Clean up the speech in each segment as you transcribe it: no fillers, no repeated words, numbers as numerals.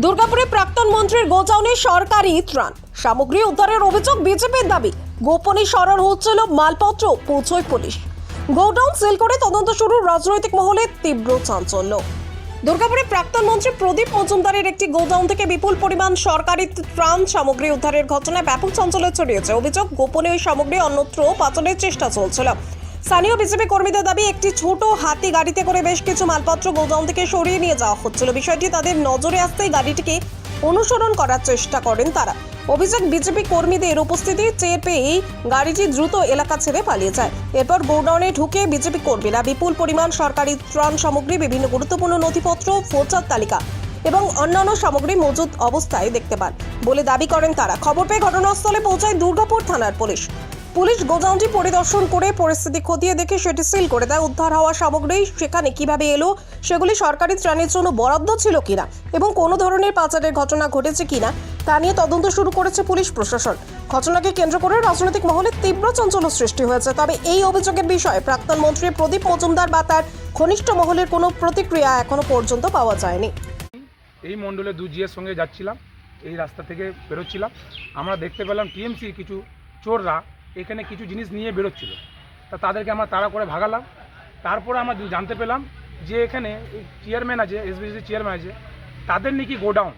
দুর্গাপুরে প্রাক্তন মন্ত্রীর গোডাউনে সরকারি ত্রাণ সামগ্রী উদ্ধারের অভিযোগ বিজেপির দাবি গোপনে সরানো হচ্ছিল মালপত্র পৌঁছয় পুলিশ। গোডাউন সিল করে তদন্ত শুরু, রাজনৈতিক মহলে তীব্র চাঞ্চল্য। দুর্গাপুরে প্রাক্তন মন্ত্রী প্রদীপ মজুমদারের একটি গোডাউন থেকে বিপুল পরিমাণ সরকারি ত্রাণ সামগ্রী উদ্ধারের ঘটনায় ব্যাপক চাঞ্চল্য ছড়িয়েছে। অভিযোগ গোপনে ওই সামগ্রী অন্যত্র পাচারের চেষ্টা চলছিল। স্থানীয় বিজেপি কর্মীদের দাবি একটি ছোট হাতি গাড়িতে করে বেশ কিছু মালপত্র গোডাউন থেকে সরিয়ে নিয়ে যাওয়া হচ্ছিল। বিষয়টি তাদের নজরে আসতেই গাড়িটিকে অনুসরণ করার চেষ্টা করেন তারা। অভিযোগ বিজেপি কর্মীদের উপস্থিতি টের পেয়েই গাড়িটি দ্রুত এলাকা ছেড়ে পালিয়ে যায়। এরপর গোডাউনে ঢুকে বিজেপি কর্মীরা বিপুল পরিমাণ সরকারি ত্রাণ সামগ্রী, বিভিন্ন গুরুত্বপূর্ণ নথিপত্র, ভোটার তালিকা এবং অন্যান্য সামগ্রী মজুদ অবস্থায় দেখতে পান বলে দাবি করেন তারা। খবর পেয়ে ঘটনাস্থলে পৌঁছায় দুর্গাপুর থানার পুলিশ। গোডাউনটি পরিদর্শন করে পরিস্থিতি খতিয়ে দেখে সেটি সিল করে দেয়। উদ্ধার হওয়া সামগ্রী সেখানে কিভাবে এলো, সেগুলি সরকারি ত্রাণের জন্য বরাদ্দ ছিল কিনা এবং কোনো ধরনের পাচারের ঘটনা ঘটেছে কিনা তা নিয়ে তদন্ত শুরু করেছে পুলিশ প্রশাসন। ঘটনাকে কেন্দ্র করে রাজনৈতিক মহলে তীব্র চাঞ্চল্য সৃষ্টি হয়েছে। তবে এই অভিযোগের বিষয়ে প্রাক্তন মন্ত্রী প্রদীপ মজুমদার বা তার ঘনিষ্ঠ মহলের কোনো প্রতিক্রিয়া এখনো পর্যন্ত পাওয়া যায়নি। এই মণ্ডলে দুজিয়ের সঙ্গে যাচ্ছিলাম, এই রাস্তা থেকে বেরোচ্ছিলাম, আমরা দেখতে পেলাম টিএমসি কিছু চোররা এখানে কিছু জিনিস নিয়ে বেরোচ্ছিল। তাদেরকে আমরা তাড়া করে ভাগালাম। তারপরে আমরা জানতে পেলাম যে এখানে চেয়ারম্যান আছে, এসবিসি চেয়ারম্যান আছে, তাদের নাকি গোডাউন,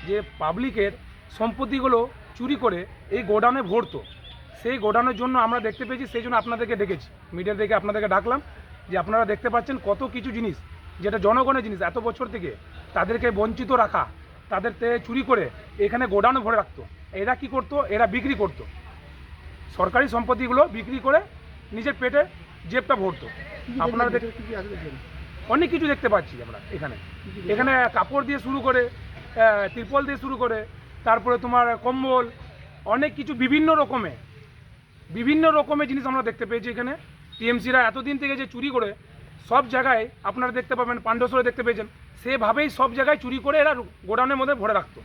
যে পাবলিকের সম্পত্তিগুলো চুরি করে এই গোডাউনে ভরতো। সেই গোডাউনের জন্য আমরা দেখতে পেয়েছি, সেই জন্য আপনাদেরকে ডেকেছি, মিডিয়া থেকে আপনাদেরকে ডাকলাম যে আপনারা দেখতে পাচ্ছেন কত কিছু জিনিস যেটা জনগণের জিনিস এত বছর থেকে তাদেরকে বঞ্চিত রাখা, তাদের চুরি করে এখানে গোডাউনে ভরে রাখতো। এরা কি করতো? এরা বিক্রি করতো, সরকারি সম্পত্তিগুলো বিক্রি করে নিজের পেটে জেবটা ভরতো। আপনারা অনেক কিছু দেখতে পাচ্ছি আমরা এখানে কাপড় দিয়ে শুরু করে, ত্রিপল দিয়ে শুরু করে, তারপরে তোমার কম্বল, অনেক কিছু বিভিন্ন রকমের জিনিস আমরা দেখতে পেয়েছি। এখানে টিএমসিরা এতদিন থেকে যে চুরি করে সব জায়গায় আপনারা দেখতে পাবেন, পাণ্ডসরে দেখতে পেয়েছেন, সেভাবেই সব জায়গায় চুরি করে এরা গোডাউনের মধ্যে ভরে রাখতো।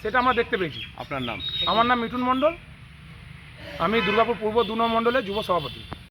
সেটা আমরা দেখতে পেয়েছি। আপনার নাম? আমার নাম মিঠুন মণ্ডল, আমি দুর্গাপুর পূর্ব 2 নম্বর মণ্ডলের যুব সভাপতি।